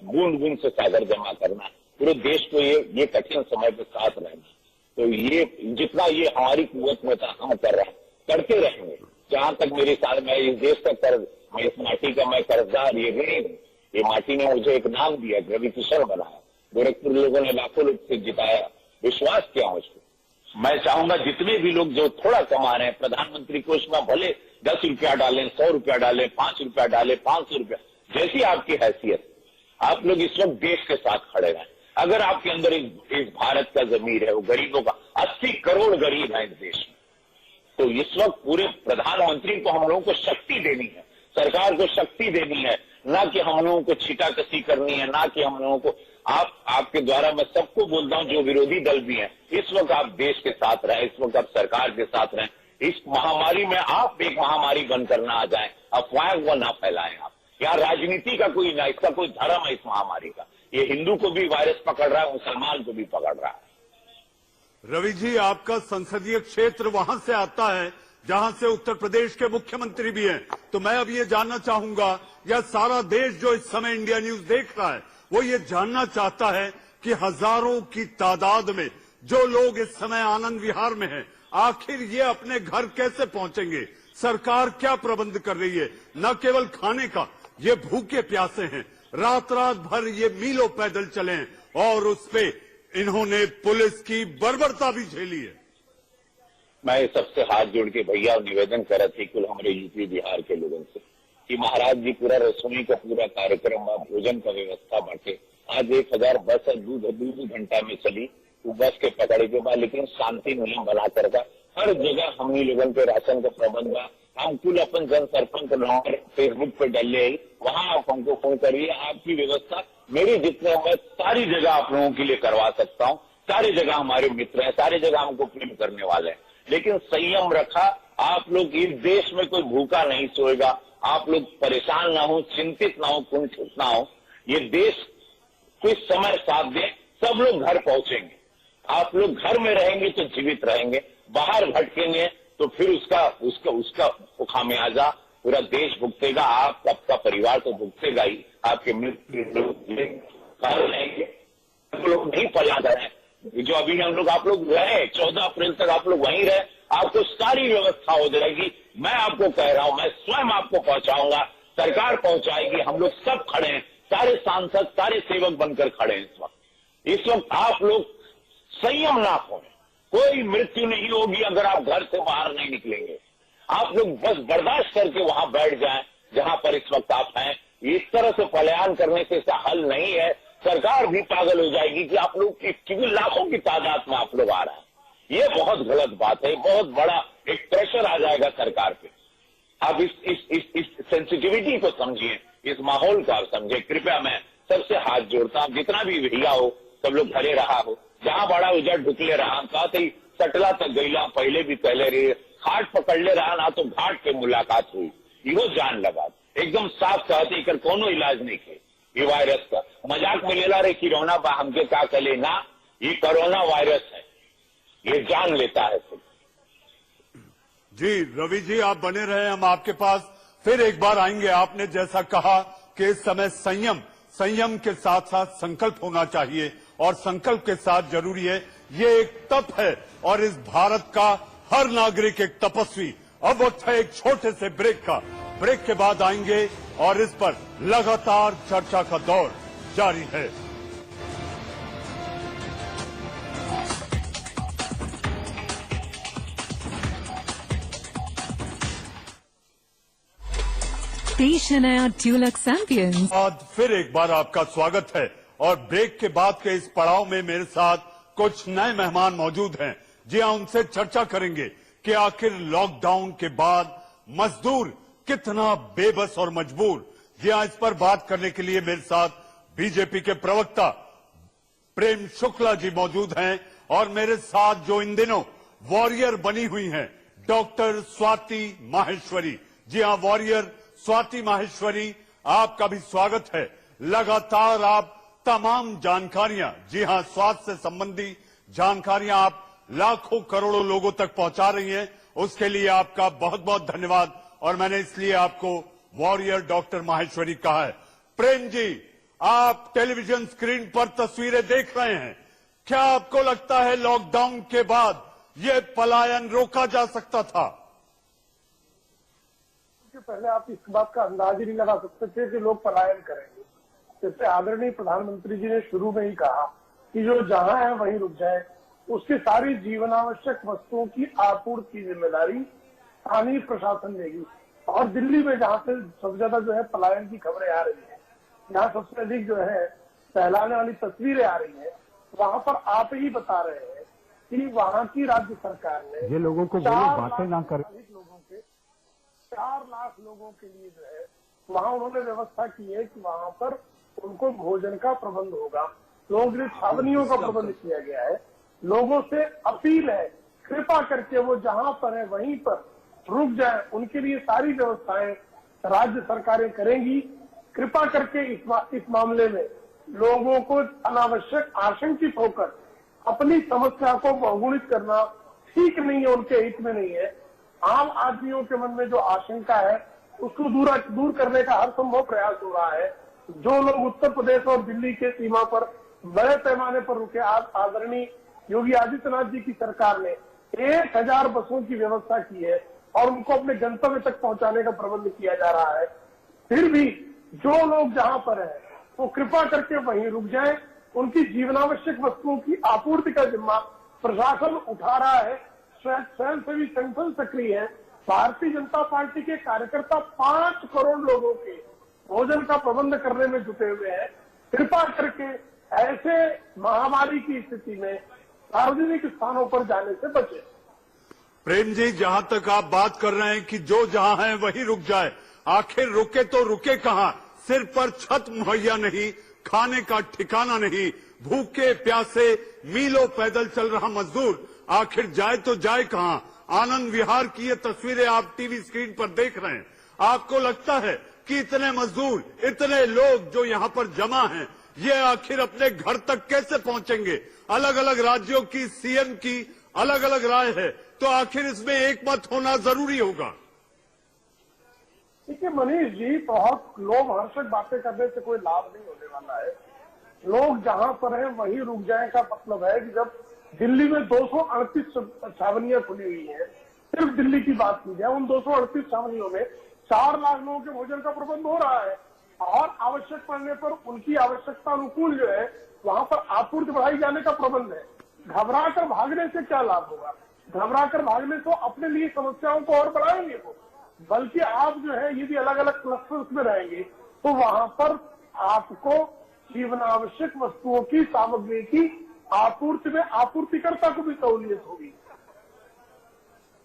बूंद बूंद से सागर जमा करना है, पूरे देश को ये कठिन समय पे साथ रहना। तो ये जितना ये हमारी कुव्वत में था हम कर रहे हैं, करते रहेंगे। जहां तक मेरे साथ में इस देश का कर्ज, मैं इस माटी का मैं कर्जदार, ये ऋणी हूं। ये माटी ने मुझे एक नाम दिया, रवि किशन बनाया। गोरखपुर लोगों ने लाखों लोग से जिताया, विश्वास किया मुझको। मैं चाहूंगा जितने भी लोग जो थोड़ा कमा रहे हैं, प्रधानमंत्री कोष में भले 10 रुपया डालें, 100 रुपया डालें, 5 रुपया डालें, 500 रुपया, जैसी आपकी हैसियत, आप लोग इस वक्त देश के साथ खड़े रहें। अगर आपके अंदर इस भारत का जमीर है, वो गरीबों का 80 करोड़ गरीब है इस देश में, तो इस वक्त पूरे प्रधानमंत्री को हम लोगों को शक्ति देनी है, सरकार को शक्ति देनी है, ना कि हम लोगों को छीटाकसी करनी है, ना कि हम लोगों को आपके द्वारा मैं सबको बोलता हूं, जो विरोधी दल भी हैं, इस वक्त आप देश के साथ रहें, इस वक्त आप सरकार के साथ रहें। इस महामारी में आप एक महामारी बनकर ना आ जाए, अफवाहें वो ना फैलाएं। आप यहाँ राजनीति का कोई ना, इसका कोई धर्म है इस महामारी का। ये हिंदू को भी वायरस पकड़ रहा है, मुसलमान को भी पकड़ रहा है। रवि जी, आपका संसदीय क्षेत्र वहां से आता है जहां से उत्तर प्रदेश के मुख्यमंत्री भी हैं, तो मैं अब ये जानना चाहूंगा, या सारा देश जो इस समय इंडिया न्यूज देख रहा है वो ये जानना चाहता है कि हजारों की तादाद में जो लोग इस समय आनंद विहार में हैं, आखिर ये अपने घर कैसे पहुंचेंगे? सरकार क्या प्रबंध कर रही है? न केवल खाने का, ये भूखे प्यासे हैं, रात भर ये मीलों पैदल चले हैं, और उस पे इन्होंने पुलिस की बर्बरता भी झेली है। मैं सबसे हाथ जोड़ के भैया निवेदन कर रहे थे कुल हमारे यूपी बिहार के लोगों से कि महाराज जी पूरा रसोई का पूरा कार्यक्रम, भोजन का व्यवस्था बांटे। आज 1000 बस दो घंटा में चली, वो बस के पकड़े के बाद, लेकिन शांति नियम बना कर हर जगह हमने लोगों के राशन का प्रबंध बा। हम कुल अपन जन सरपंच नंबर फेसबुक पे डाले, वहां आप हमको फोन करिए। आपकी व्यवस्था मेरी जितने मैं सारी जगह आप लोगों के लिए करवा सकता हूँ। सारी जगह हमारे मित्र हैं, सारी जगह हमको प्रेम करने वाले हैं, लेकिन संयम रखा। आप लोग, इस देश में कोई भूखा नहीं सोएगा। आप लोग परेशान ना हो, चिंतित ना हो, कुंठित ना हो। ये देश कुछ समय साथ दे, सब लोग घर पहुंचेंगे। आप लोग घर में रहेंगे तो जीवित रहेंगे, बाहर भटकेंगे तो फिर उसका खामियाजा पूरा देश भुगतेगा। आपका परिवार तो भुगतेगा ही, आपके मित्र रहेंगे, लोग नहीं पलायन रहे। जो अभी हम लोग, आप लोग रहे 14 अप्रैल तक आप लोग वहीं रहे, आपको सारी व्यवस्था हो जाएगी। मैं आपको कह रहा हूं, मैं स्वयं आपको पहुंचाऊंगा, सरकार पहुंचाएगी। हम लोग सब खड़े हैं, सारे सांसद, सारे सेवक बनकर खड़े हैं इस वक्त आप लोग संयम ना खोएं। कोई मृत्यु नहीं होगी अगर आप घर से बाहर नहीं निकलेंगे। आप लोग बस बर्दाश्त करके वहां बैठ जाएं जहां पर इस वक्त आप हैं। इस तरह से पलायन करने से इसका हल नहीं है। सरकार भी पागल हो जाएगी कि आप लोग क्योंकि लाखों की तादाद में आप लोग आ रहे हैं। ये बहुत गलत बात है, बहुत बड़ा एक प्रेशर आ जाएगा सरकार पे। आप इस सेंसिटिविटी को समझिए, इस माहौल को आप समझिए। कृपया मैं सबसे हाथ जोड़ता हूं, जितना भी भैया हो सब लोग घरे रहा हो, जहां बड़ा उजड़ ढुकले रहा, साथ ही सटला तक गईला पहले भी कहले रही, खाट पकड़ ले रहा ना तो घाट के मुलाकात हुई, इहो जान लगा एकदम साफ कहते कर कोनो इलाज नहीं के ये वायरस का। मजाक में लेला रे कोरोना बा हमके क्या कले ना, ये कोरोना वायरस है, ये जान लेता है सब। जी रवि जी आप बने रहे, हम आपके पास फिर एक बार आएंगे। आपने जैसा कहा कि इस समय संयम के साथ साथ संकल्प होना चाहिए और संकल्प के साथ जरूरी है, ये एक तप है और इस भारत का हर नागरिक एक तपस्वी। अब वक्त है एक छोटे से ब्रेक का, ब्रेक के बाद आएंगे और इस पर लगातार चर्चा का दौर जारी है। Station Dulux Champions। आज फिर एक बार आपका स्वागत है और ब्रेक के बाद के इस पड़ाव में मेरे साथ कुछ नए मेहमान मौजूद हैं। जी हाँ, उनसे चर्चा करेंगे कि आखिर लॉकडाउन के बाद मजदूर कितना बेबस और मजबूर। जी हाँ, इस पर बात करने के लिए मेरे साथ बीजेपी के प्रवक्ता प्रेम शुक्ला जी मौजूद हैं और मेरे साथ जो इन दिनों वॉरियर बनी हुई हैं डॉक्टर स्वाति माहेश्वरी। जी हाँ, वॉरियर स्वाति माहेश्वरी, आपका भी स्वागत है। लगातार आप तमाम जानकारियां, जी हां, स्वास्थ्य से संबंधी जानकारियां आप लाखों करोड़ों लोगों तक पहुंचा रही हैं, उसके लिए आपका बहुत बहुत धन्यवाद। और मैंने इसलिए आपको वॉरियर डॉक्टर माहेश्वरी कहा है। प्रेम जी, आप टेलीविजन स्क्रीन पर तस्वीरें देख रहे हैं, क्या आपको लगता है लॉकडाउन के बाद ये पलायन रोका जा सकता था? पहले आप इस बात का अंदाज ही नहीं लगा सकते थे कि लोग पलायन करेंगे। जैसे आदरणीय प्रधानमंत्री जी ने शुरू में ही कहा कि जो जहां है वहीं रुक जाए, उसकी सारी जीवनावश्यक वस्तुओं की आपूर्ति की जिम्मेदारी स्थानीय प्रशासन लेगी। और दिल्ली में जहां से सबसे ज्यादा जो है पलायन की खबरें आ रही है, जहां सबसे अधिक जो है सहलाने वाली तस्वीरें आ रही है, वहां पर आप ही बता रहे हैं कि वहां की राज्य सरकार ने ये लोगों को बोलो बातें ना करें। 4 लाख लोगों के लिए जो है वहां उन्होंने व्यवस्था की है कि वहां पर उनको भोजन का प्रबंध होगा, लोगों के लिए छावनियों का प्रबंध किया गया है। लोगों से अपील है, कृपा करके वो जहां पर है वहीं पर रुक जाए, उनके लिए सारी व्यवस्थाएं राज्य सरकारें करेंगी। कृपा करके इस मामले में लोगों को अनावश्यक आशंकित होकर अपनी समस्या को बहुगुणित करना ठीक नहीं है, उनके हित में नहीं है। आम आदमियों के मन में जो आशंका है उसको दूर करने का हर संभव प्रयास हो रहा है। जो लोग उत्तर प्रदेश और दिल्ली के सीमा पर बड़े पैमाने पर रुके, आज आदरणीय योगी आदित्यनाथ जी की सरकार ने 1000 बसों की व्यवस्था की है और उनको अपने गंतव्य तक पहुंचाने का प्रबंध किया जा रहा है। फिर भी जो लोग जहां पर है वो कृपा करके वहीं रुक जाएं। उनकी जीवनावश्यक वस्तुओं की आपूर्ति का जिम्मा प्रशासन उठा रहा है। स्वयंसेवी संगठन सक्रिय है। भारतीय जनता पार्टी के कार्यकर्ता 5 करोड़ लोगों के भोजन का प्रबंध करने में जुटे हुए हैं। कृपा करके ऐसे महामारी की स्थिति में सार्वजनिक स्थानों पर जाने से बचे। प्रेम जी, जहां तक आप बात कर रहे हैं कि जो जहां है वहीं रुक जाए, आखिर रुके तो रुके कहां? सिर पर छत मुहैया नहीं, खाने का ठिकाना नहीं, भूखे प्यासे मीलों पैदल चल रहा मजदूर आखिर जाए तो जाए कहां? आनंद विहार की ये तस्वीरें आप टीवी स्क्रीन पर देख रहे हैं। आपको लगता है कि इतने मजदूर, इतने लोग जो यहां पर जमा हैं, ये आखिर अपने घर तक कैसे पहुंचेंगे? अलग अलग राज्यों की सीएम की अलग अलग राय है, तो आखिर इसमें एक मत होना जरूरी होगा। देखिए मनीष जी, बहुत लोग हर्षक बातें करने से कोई लाभ नहीं होने वाला है। लोग जहां पर है वहीं रुक जाए का मतलब है कि जब दिल्ली में 238 छावनियां खुली हुई हैं, सिर्फ दिल्ली की बात की जाए, उन 238 छावनियों में 4 लाख लोगों के भोजन का प्रबंध हो रहा है और आवश्यक पड़ने पर उनकी आवश्यकता अनुकूल जो है वहां पर आपूर्ति बढ़ाई जाने का प्रबंध है। घबराकर भागने से क्या लाभ होगा? घबराकर भागने तो अपने लिए समस्याओं को और बढ़ाएंगे वो, बल्कि आप जो है यदि अलग अलग क्लस्टर्स में रहेंगे तो वहां पर आपको जीवन आवश्यक वस्तुओं की सामग्री की आपूर्ति में आपूर्तिकर्ता को भी सहूलियत होगी।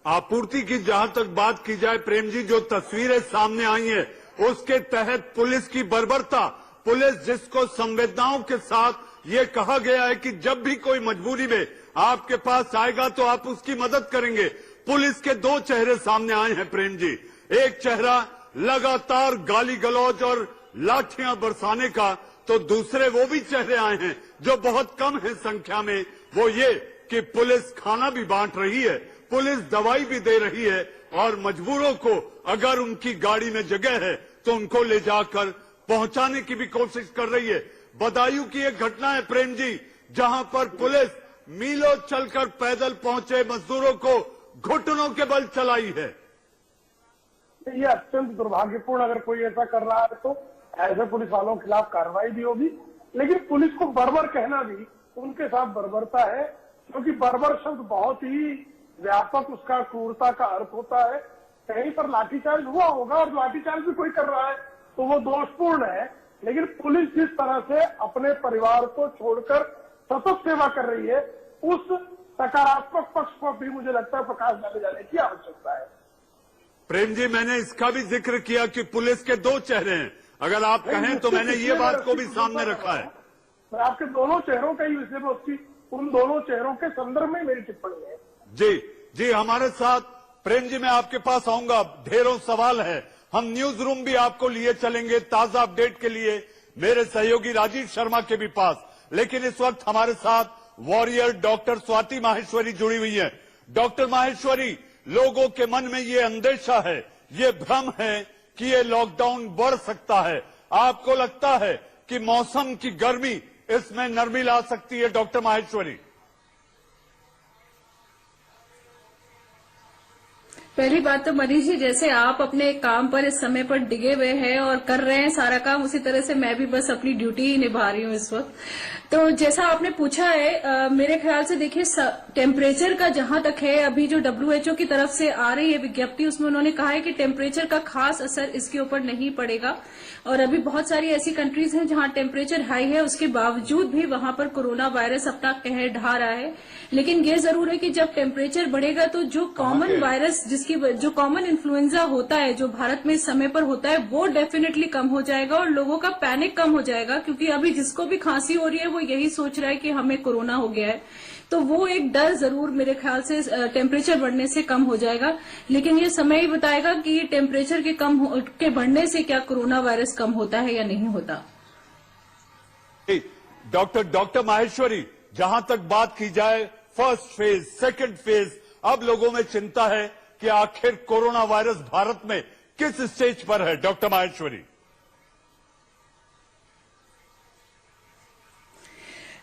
आपूर्ति की जहां तक बात की जाए प्रेम जी, जो तस्वीरें सामने आई हैं उसके तहत पुलिस की बर्बरता, पुलिस जिसको संवेदनाओं के साथ ये कहा गया है कि जब भी कोई मजबूरी में आपके पास आएगा तो आप उसकी मदद करेंगे, पुलिस के दो चेहरे सामने आए हैं प्रेम जी। एक चेहरा लगातार गाली गलौज और लाठियां बरसाने का, तो दूसरे वो भी चेहरे आए हैं जो बहुत कम है संख्या में, वो ये कि पुलिस खाना भी बांट रही है, पुलिस दवाई भी दे रही है और मजबूरों को अगर उनकी गाड़ी में जगह है तो उनको ले जाकर पहुंचाने की भी कोशिश कर रही है। बदायूं की एक घटना है प्रेम जी, जहां पर पुलिस मीलों चलकर पैदल पहुंचे मजदूरों को घुटनों के बल चलाई है। ये अत्यंत दुर्भाग्यपूर्ण, अगर कोई ऐसा कर रहा है तो ऐसे पुलिस वालों के खिलाफ कार्रवाई भी होगी। लेकिन पुलिस को बर्बर कहना भी उनके साथ बर्बरता है, क्योंकि बर्बर शब्द बहुत ही व्यापक उसका क्रूरता का अर्थ होता है। कहीं पर लाठीचार्ज हुआ होगा और लाठीचार्ज भी कोई कर रहा है तो वो दोषपूर्ण है, लेकिन पुलिस जिस तरह से अपने परिवार को छोड़कर सतत सेवा कर रही है, उस सकारात्मक पक्ष को भी मुझे लगता है प्रकाश डाले जाने की आवश्यकता है। प्रेम जी, मैंने इसका भी जिक्र किया कि पुलिस के दो चेहरे हैं, अगर आप कहें तो मैंने ये बात को भी सामने रखा है। मैं आपके दोनों चेहरों का ही विषय में उसकी उन दोनों चेहरों के संदर्भ में मेरी टिप्पणी है। जी हमारे साथ प्रेम जी, मैं आपके पास आऊंगा, ढेरों सवाल है, हम न्यूज रूम भी आपको लिए चलेंगे ताजा अपडेट के लिए, मेरे सहयोगी राजीव शर्मा के भी पास। लेकिन इस वक्त हमारे साथ वॉरियर डॉक्टर स्वाति माहेश्वरी जुड़ी हुई है। डॉक्टर माहेश्वरी, लोगों के मन में ये अंदेशा है, ये भ्रम है कि ये लॉकडाउन बढ़ सकता है, आपको लगता है कि मौसम की गर्मी इसमें नरमी ला सकती है? डॉक्टर माहेश्वरी, पहली बात तो मनीष जी, जैसे आप अपने काम पर इस समय पर डिगे हुए हैं और कर रहे हैं सारा काम, उसी तरह से मैं भी बस अपनी ड्यूटी ही निभा रही हूँ इस वक्त। तो जैसा आपने पूछा है, मेरे ख्याल से देखिए टेम्परेचर का जहां तक है, अभी जो WHO की तरफ से आ रही है विज्ञप्ति, उसमें उन्होंने कहा है कि टेम्परेचर का खास असर इसके ऊपर नहीं पड़ेगा। और अभी बहुत सारी ऐसी कंट्रीज हैं जहां टेम्परेचर हाई है, उसके बावजूद भी वहां पर कोरोना वायरस अपना कहर ढा रहा है। लेकिन ये जरूर है कि जब टेम्परेचर बढ़ेगा तो जो कॉमन वायरस, जो कॉमन इन्फ्लुएंजा होता है, जो भारत में इस समय पर होता है, वो डेफिनेटली कम हो जाएगा और लोगों का पैनिक कम हो जाएगा। क्योंकि अभी जिसको भी खांसी हो रही है वो यही सोच रहा है कि हमें कोरोना हो गया है, तो वो एक डर जरूर मेरे ख्याल से टेम्परेचर बढ़ने से कम हो जाएगा। लेकिन ये समय ही बताएगा कि टेम्परेचर के बढ़ने से क्या कोरोना वायरस कम होता है या नहीं होता। डॉक्टर माहेश्वरी, जहां तक बात की जाए फर्स्ट फेज, सेकंड फेज, अब लोगों में चिंता है कि आखिर कोरोना वायरस भारत में किस स्टेज पर है? डॉक्टर माहेश्वरी,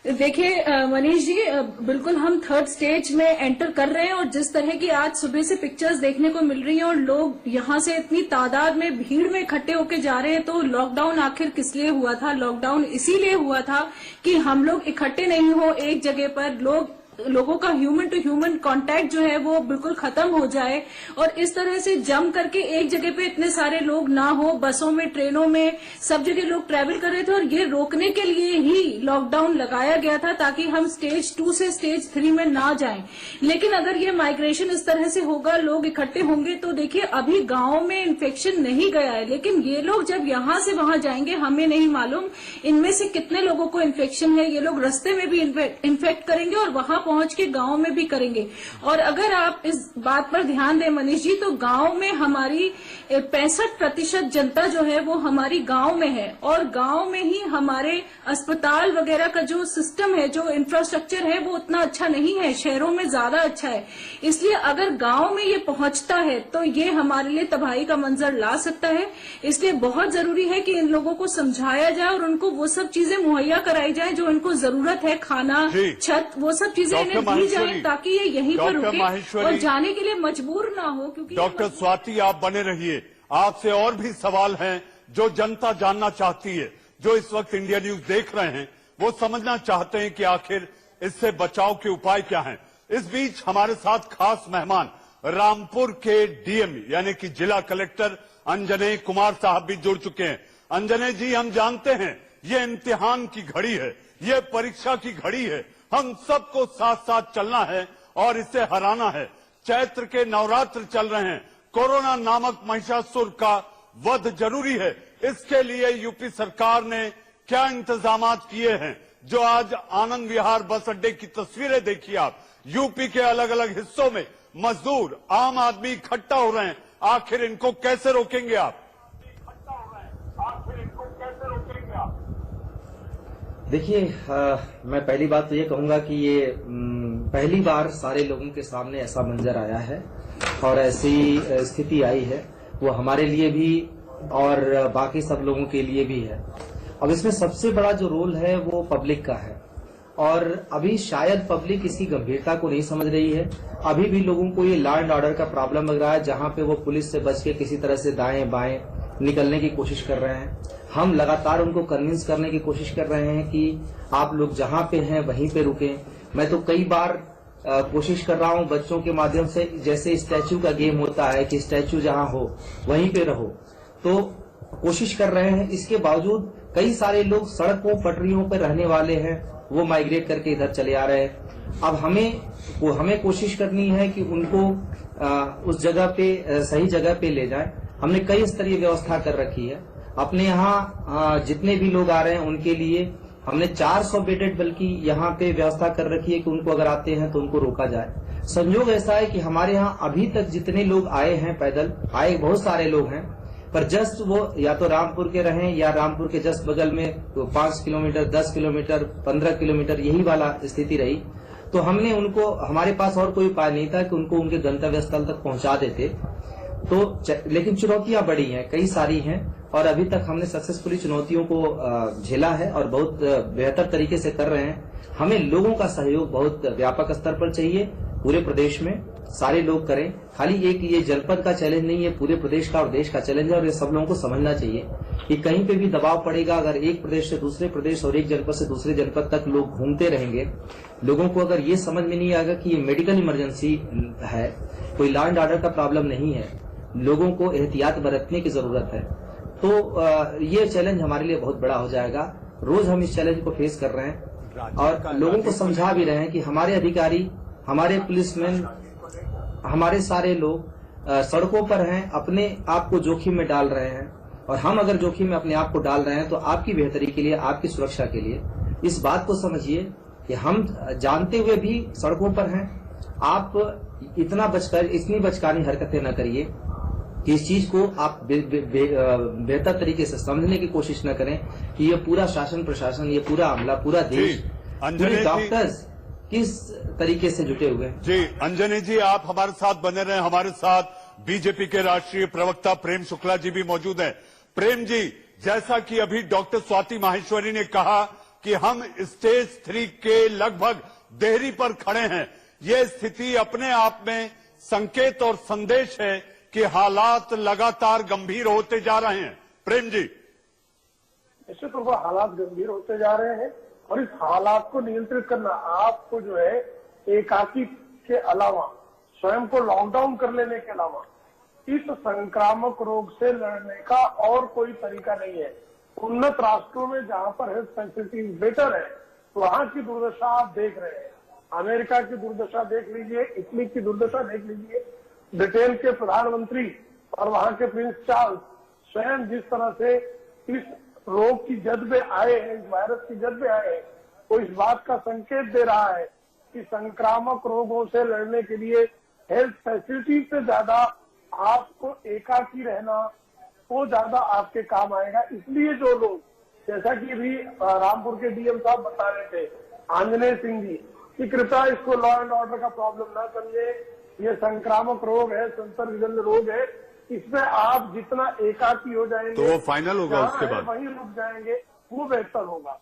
देखिए मनीष जी, बिल्कुल हम थर्ड स्टेज में एंटर कर रहे हैं। और जिस तरह की आज सुबह से पिक्चर्स देखने को मिल रही हैं और लोग यहां से इतनी तादाद में भीड़ में इकट्ठे होके जा रहे हैं, तो लॉकडाउन आखिर किस लिए हुआ था? लॉकडाउन इसीलिए हुआ था कि हम लोग इकट्ठे नहीं हो एक जगह पर, लोगों का ह्यूमन टू ह्यूमन कांटेक्ट जो है वो बिल्कुल खत्म हो जाए और इस तरह से जम करके एक जगह पे इतने सारे लोग ना हो। बसों में, ट्रेनों में, सब जगह लोग ट्रैवल कर रहे थे और ये रोकने के लिए ही लॉकडाउन लगाया गया था, ताकि हम स्टेज 2 से स्टेज 3 में ना जाएं। लेकिन अगर ये माइग्रेशन इस तरह से होगा, लोग इकट्ठे होंगे, तो देखिए अभी गांव में इन्फेक्शन नहीं गया है, लेकिन ये लोग जब यहां से वहां जाएंगे, हमें नहीं मालूम इनमें से कितने लोगों को इन्फेक्शन है। ये लोग रास्ते में भी इन्फेक्ट करेंगे और वहां पहुंच के गांव में भी करेंगे। और अगर आप इस बात पर ध्यान दें मनीष जी, तो गांव में हमारी 65% जनता जो है वो हमारी गांव में है और गांव में ही हमारे अस्पताल वगैरह का जो सिस्टम है, जो इंफ्रास्ट्रक्चर है, वो उतना अच्छा नहीं है, शहरों में ज्यादा अच्छा है। इसलिए अगर गांव में ये पहुंचता है तो ये हमारे लिए तबाही का मंजर ला सकता है। इसलिए बहुत जरूरी है कि इन लोगों को समझाया जाए और उनको वो सब चीजें मुहैया कराई जाए जो इनको जरूरत है, खाना, छत, वो सब चीजें इन्हें दी जाए ताकि ये यहीं पर रुके और जाने के लिए मजबूर ना हो। क्योंकि डॉक्टर स्वाति, आप बने रहिए, आपसे और भी सवाल हैं जो जनता जानना चाहती है, जो इस वक्त इंडिया न्यूज देख रहे हैं, वो समझना चाहते हैं कि आखिर इससे बचाव के उपाय क्या हैं। इस बीच हमारे साथ खास मेहमान रामपुर के डीएम यानी कि जिला कलेक्टर अंजनेय कुमार साहब भी जुड़ चुके हैं। अंजनेय जी, हम जानते हैं ये इम्तिहान की घड़ी है, ये परीक्षा की घड़ी है। हम सबको साथ साथ चलना है और इसे हराना है। चैत्र के नवरात्र चल रहे हैं, कोरोना नामक महिषासुर का वध जरूरी है। इसके लिए यूपी सरकार ने क्या इंतजामात किए हैं, जो आज आनंद विहार बस अड्डे की तस्वीरें देखिए आप। यूपी के अलग अलग हिस्सों में मजदूर, आम आदमी इकट्ठा हो रहे हैं। आखिर इनको कैसे रोकेंगे आप? देखिए, मैं पहली बात तो ये कहूंगा कि ये पहली बार सारे लोगों के सामने ऐसा मंजर आया है और ऐसी स्थिति आई है, वो हमारे लिए भी और बाकी सब लोगों के लिए भी है। अब इसमें सबसे बड़ा जो रोल है वो पब्लिक का है और अभी शायद पब्लिक इसकी गंभीरता को नहीं समझ रही है। अभी भी लोगों को ये लॉ एंड ऑर्डर का प्रॉब्लम लग रहा है, जहां पे वो पुलिस से बच के किसी तरह से दाएं बाएं निकलने की कोशिश कर रहे हैं। हम लगातार उनको कन्विंस करने की कोशिश कर रहे हैं कि आप लोग जहां पे हैं वहीं पे रुकें। मैं तो कई बार कोशिश कर रहा हूं बच्चों के माध्यम से, जैसे स्टैच्यू का गेम होता है कि स्टैच्यू जहां हो वहीं पे रहो, तो कोशिश कर रहे हैं। इसके बावजूद कई सारे लोग सड़कों पटरियों पर रहने वाले हैं, वो माइग्रेट करके इधर चले आ रहे हैं। अब हमें कोशिश करनी है कि उनको उस जगह पे सही जगह पे ले जाएं। हमने कई स्तरीय व्यवस्था कर रखी है। अपने यहाँ जितने भी लोग आ रहे हैं उनके लिए हमने 400 बेडेड बल्कि यहाँ पे व्यवस्था कर रखी है कि उनको अगर आते हैं तो उनको रोका जाए। संयोग ऐसा है कि हमारे यहाँ अभी तक जितने लोग आए हैं, पैदल आए बहुत सारे लोग हैं, पर जस्ट वो या तो रामपुर के रहें या रामपुर के जस्ट बगल में तो 5 किलोमीटर, 10 किलोमीटर, 15 किलोमीटर यही वाला स्थिति रही। तो हमने उनको, हमारे पास और कोई उपाय नहीं था कि उनको उनके गंतव्य स्थल तक पहुंचा देते। तो लेकिन चुनौतियां बड़ी हैं, कई सारी हैं और अभी तक हमने सक्सेसफुली चुनौतियों को झेला है और बहुत बेहतर तरीके से कर रहे हैं। हमें लोगों का सहयोग बहुत व्यापक स्तर पर चाहिए, पूरे प्रदेश में सारे लोग करें। खाली एक ये जनपद का चैलेंज नहीं है, पूरे प्रदेश का और देश का चैलेंज है और ये सब लोगों को समझना चाहिए कि कहीं पे भी दबाव पड़ेगा, अगर एक प्रदेश से दूसरे प्रदेश और एक जनपद से दूसरे जनपद तक लोग घूमते रहेंगे, लोगों को अगर ये समझ में नहीं आएगा कि ये मेडिकल इमरजेंसी है, कोई लॉ एंड ऑर्डर का प्रॉब्लम नहीं है, लोगों को एहतियात बरतने की जरूरत है, तो ये चैलेंज हमारे लिए बहुत बड़ा हो जाएगा। रोज हम इस चैलेंज को फेस कर रहे हैं और लोगों को समझा भी रहे हैं कि हमारे अधिकारी, हमारे पुलिसमैन, हमारे सारे लोग सड़कों पर हैं, अपने आप को जोखिम में डाल रहे हैं और हम अगर जोखिम में अपने आप को डाल रहे हैं तो आपकी बेहतरी के लिए, आपकी सुरक्षा के लिए इस बात को समझिए कि हम जानते हुए भी सड़कों पर हैं। आप इतनी बचकानी हरकतें न करिए कि इस चीज को आप बेहतर तरीके से समझने की कोशिश न करें कि ये पूरा शासन प्रशासन, ये पूरा अमला, पूरा देश, पूरे डॉक्टर्स किस तरीके से जुटे हुए हैं। जी अंजनी जी, आप हमारे साथ बने रहे। हमारे साथ बीजेपी के राष्ट्रीय प्रवक्ता प्रेम शुक्ला जी भी मौजूद हैं। प्रेम जी, जैसा कि अभी डॉक्टर स्वाति माहेश्वरी ने कहा कि हम स्टेज 3 के लगभग देहरी पर खड़े हैं, ये स्थिति अपने आप में संकेत और संदेश है कि हालात लगातार गंभीर होते जा रहे हैं। प्रेम जी, निश्चित रूप से हालात गंभीर होते जा रहे हैं और इस हालात को नियंत्रित करना आपको जो है एकाकी के अलावा, स्वयं को लॉकडाउन कर लेने के अलावा इस संक्रामक रोग से लड़ने का और कोई तरीका नहीं है। उन्नत राष्ट्रों में जहां पर हेल्थ फैसिलिटीज बेटर है, वहां की दुर्दशा आप देख रहे हैं। अमेरिका की दुर्दशा देख लीजिए, इटली की दुर्दशा देख लीजिए, ब्रिटेन के प्रधानमंत्री और वहां के प्रिंस चार्ल्स स्वयं जिस तरह से इस रोग की जद में आए हैं, इस वायरस की जद में आए हैं, वो इस बात का संकेत दे रहा है कि संक्रामक रोगों से लड़ने के लिए हेल्थ फैसिलिटी से ज्यादा आपको एकाकी रहना वो ज्यादा आपके काम आएगा। इसलिए जो लोग, जैसा कि अभी रामपुर के डीएम साहब बता रहे थे, आंजनेय सिंह जी, कि कृपया इसको लॉ एंड ऑर्डर का प्रॉब्लम ना समझे, ये संक्रामक रोग है, संसर्गजन्य रोग है, इसमें आप जितना एकाकी हो जाएंगे तो वो फाइनल होगा, उसके बाद वहीं रुक जाएंगे, वो बेहतर होगा।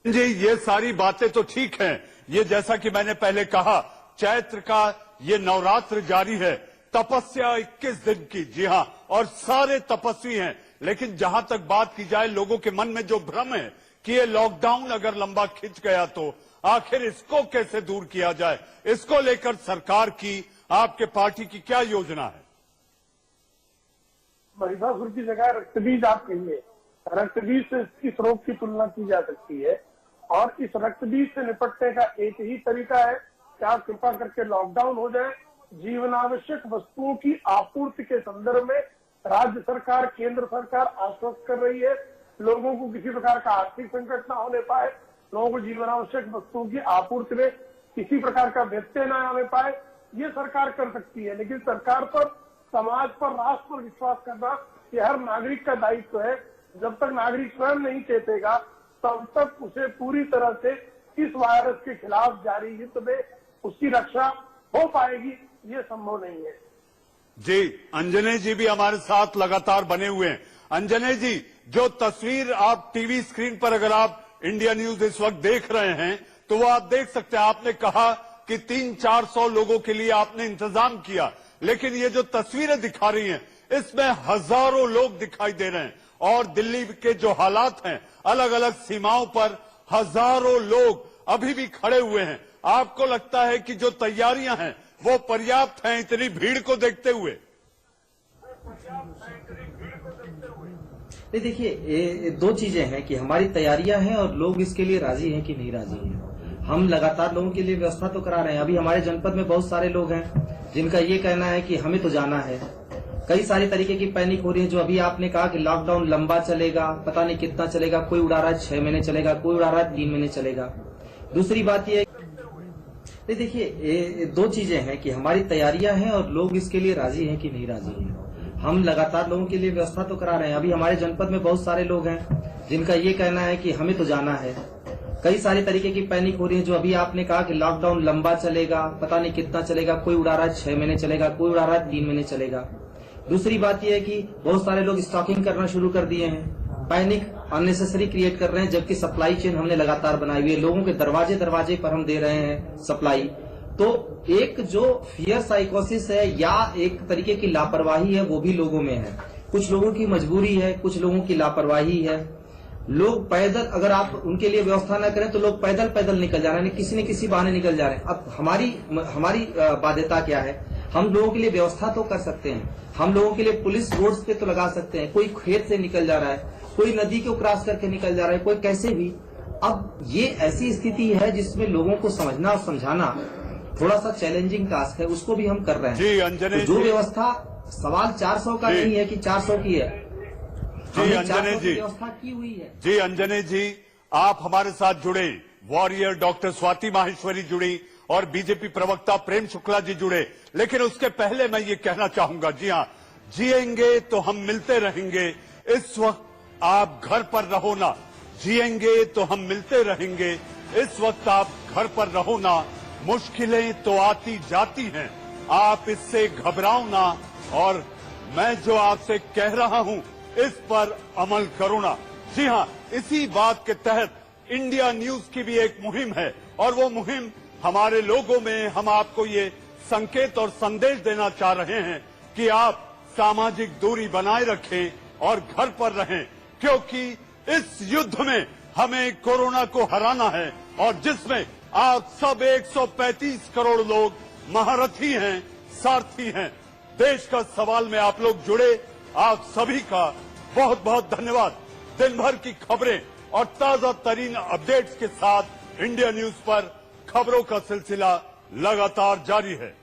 जी, ये सारी बातें तो ठीक हैं। ये जैसा कि मैंने पहले कहा, चैत्र का ये नवरात्र जारी है, तपस्या 21 दिन की, जी हां, और सारे तपस्वी हैं। लेकिन जहां तक बात की जाए, लोगों के मन में जो भ्रम है कि ये लॉकडाउन अगर लंबा खिंच गया तो आखिर इसको कैसे दूर किया जाए, इसको लेकर सरकार की, आपके पार्टी की क्या योजना है? महिषासुर की जगह रक्तबीज आप कहिए, रक्तबीज से इस रोग की तुलना की जा सकती है। और इस रक्तबीज से निपटने का एक ही तरीका है कि आप कृपा करके लॉकडाउन हो जाए। जीवनावश्यक वस्तुओं की आपूर्ति के संदर्भ में राज्य सरकार, केंद्र सरकार आश्वस्त कर रही है, लोगों को किसी प्रकार का आर्थिक संकट न होने पाए, लोगों को जीवनावश्यक वस्तुओं की आपूर्ति में किसी प्रकार का व्यत्यय न आने पाए, ये सरकार कर सकती है। लेकिन सरकार पर, समाज पर, राष्ट्र पर विश्वास करना ये हर नागरिक का दायित्व है। जब तक नागरिक स्वयं नहीं चेतेगा तब तक उसे पूरी तरह से इस वायरस के खिलाफ जारी युद्ध में उसकी रक्षा हो पाएगी, ये संभव नहीं है। जी, अंजने जी भी हमारे साथ लगातार बने हुए हैं। अंजने जी, जो तस्वीर आप टीवी स्क्रीन पर, अगर आप इंडिया न्यूज इस वक्त देख रहे हैं तो वो आप देख सकते हैं। आपने कहा कि 300-400 लोगों के लिए आपने इंतजाम किया, लेकिन ये जो तस्वीरें दिखा रही हैं इसमें हजारों लोग दिखाई दे रहे हैं। और दिल्ली के जो हालात हैं, अलग अलग सीमाओं पर हजारों लोग अभी भी खड़े हुए हैं। आपको लगता है कि जो तैयारियां हैं वो पर्याप्त हैं इतनी भीड़ को देखते हुए? नहीं, देखिए, ये दो चीजें हैं कि हमारी तैयारियां हैं और लोग इसके लिए राजी हैं कि नहीं राजी हैं। हम लगातार लोगों के लिए व्यवस्था तो करा रहे हैं। अभी हमारे जनपद में बहुत सारे लोग हैं जिनका ये कहना है कि हमें तो जाना है। कई सारी तरीके की पैनिक हो रही है। जो अभी आपने कहा कि लॉकडाउन लंबा चलेगा, पता नहीं कितना चलेगा, कोई उड़ा रहा है 6 महीने चलेगा, कोई उड़ा रहा है 3 महीने चलेगा। दूसरी बात यह, नहीं, देखिए, ये दो चीजें हैं कि हमारी तैयारियां हैं और लोग इसके लिए राजी हैं कि नहीं राजी हैं। हम लगातार लोगों के लिए व्यवस्था तो करा रहे हैं। अभी हमारे जनपद में बहुत सारे लोग हैं जिनका ये कहना है कि हमें तो जाना है। कई सारी तरीके की पैनिक हो रही है। जो अभी आपने कहा कि लॉकडाउन लंबा चलेगा, पता नहीं कितना चलेगा, कोई उड़ा रहा है 6 महीने चलेगा, कोई उड़ा रहा है 3 महीने चलेगा। दूसरी बात यह है कि बहुत सारे लोग स्टॉकिंग करना शुरू कर दिए हैं, पैनिक अननेसेसरी क्रिएट कर रहे हैं, जबकि सप्लाई चेन हमने लगातार बनाई हुई है। लोगों के दरवाजे दरवाजे पर हम दे रहे हैं सप्लाई। तो एक जो फियर साइकोसिस है या एक तरीके की लापरवाही है वो भी लोगों में है। कुछ लोगों की मजबूरी है, कुछ लोगों की लापरवाही है। लोग पैदल, अगर आप उनके लिए व्यवस्था न करें तो लोग पैदल पैदल निकल जा रहे हैं, किसी न किसी बहाने निकल जा रहे हैं। अब हमारी बाध्यता क्या है? हम लोगों के लिए व्यवस्था तो कर सकते हैं, हम लोगों के लिए पुलिस रोड्स पे तो लगा सकते हैं। कोई खेत से निकल जा रहा है, कोई नदी को क्रॉस करके निकल जा रहा है, कोई कैसे भी। अब ये ऐसी स्थिति है जिसमें लोगों को समझना और समझाना थोड़ा सा चैलेंजिंग टास्क है, उसको भी हम कर रहे हैं। जी अंजने, तो जो व्यवस्था, सवाल 400 का नहीं है कि 400 की है, जी अंजने जी, व्यवस्था की हुई है। जी अंजने जी, आप हमारे साथ जुड़े, वॉरियर डॉक्टर स्वाति माहेश्वरी जुड़ी और बीजेपी प्रवक्ता प्रेम शुक्ला जी जुड़े। लेकिन उसके पहले मैं ये कहना चाहूंगा, जी हाँ, जिएंगे तो हम मिलते रहेंगे। इस वक्त आप घर पर रहो ना, जिएंगे तो हम मिलते रहेंगे। इस वक्त आप घर पर रहो ना, मुश्किलें तो आती जाती हैं, आप इससे घबराओ ना। और मैं जो आपसे कह रहा हूं इस पर अमल करो ना। जी हाँ, इसी बात के तहत इंडिया न्यूज की भी एक मुहिम है और वो मुहिम हमारे लोगों में, हम आपको ये संकेत और संदेश देना चाह रहे हैं कि आप सामाजिक दूरी बनाए रखें और घर पर रहें, क्योंकि इस युद्ध में हमें कोरोना को हराना है और जिसमें आप सब 135 करोड़ लोग महारथी हैं, सारथी हैं। देश का सवाल में आप लोग जुड़े, आप सभी का बहुत बहुत धन्यवाद। दिन भर की खबरें और ताजा तरीन अपडेट्स के साथ इंडिया न्यूज पर खबरों का सिलसिला लगातार जारी है।